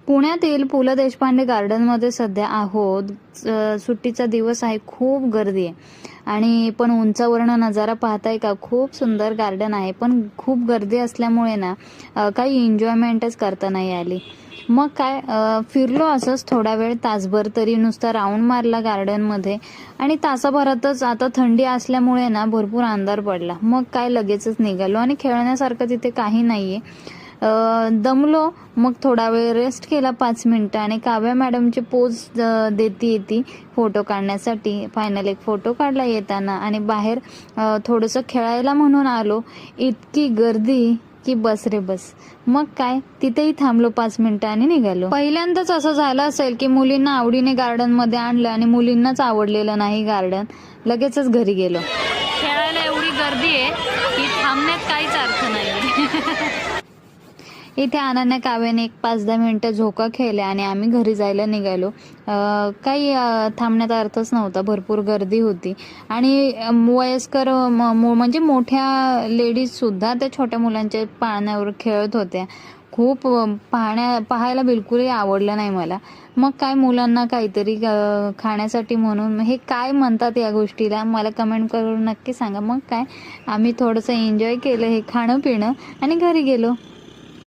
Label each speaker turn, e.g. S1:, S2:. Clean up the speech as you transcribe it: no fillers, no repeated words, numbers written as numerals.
S1: पुण्यातील पु ल देशपांडे गार्डनमध्ये सध्या आहोत. सुट्टीचा दिवस आहे, खूप गर्दी आहे आणि पण उंचावरनं नजारा पाहताय का, खूप सुंदर गार्डन आहे. पण खूप गर्दी असल्यामुळे ना काही एन्जॉयमेंटच करता नाही आली. मग काय फिरलो असंच थोडा वेळ, तासभर तरी नुसता राऊंड मारला गार्डनमध्ये आणि तासाभरातच आता थंडी असल्यामुळे ना भरपूर अंधार पडला. मग काय लगेचच निघालो आणि खेळण्यासारखं तिथे काही नाहीये. दमलो, मग थोडा वेळ रेस्ट केला 5 मिनिटं आणि काव्या मॅडमची पोज देती येती फोटो काढण्यासाठी. फायनल एक फोटो काढला येताना आणि बाहेर थोडंसं खेळायला म्हणून आलो. इतकी गर्दी की बस रे बस. मग काय तिथेही थांबलो 5 मिनिटं आणि निघालो. पहिल्यांदाच असं झालं असेल की मुलींना आवडीने गार्डन मध्ये आणलं आणि मुलींनाच आवडलेलं नाही गार्डन. लगेचच घरी गेलो. खेळायला एवढी गर्दी आहे की थांबण्यात काहीच अर्थ नाही. इथे अनन्या काव्याने एक 5-10 मिनिटं झोका खेळल्या आणि आम्ही घरी जायला निघालो. काही थांबण्यात अर्थच नव्हता, भरपूर गर्दी होती आणि वयस्कर म्हणजे मोठ्या लेडीज सुद्धा त्या छोट्या मुलांच्या पाळण्यावर खेळत होत्या. खूप पाहायला बिलकुलही आवडलं नाही मला. मग काय मुलांना काहीतरी खाण्यासाठी म्हणून, हे काय म्हणतात या गोष्टीला मला कमेंट करून नक्की सांगा. मग काय आम्ही थोडंसं एन्जॉय केलं हे खाणं पिणं आणि घरी गेलो.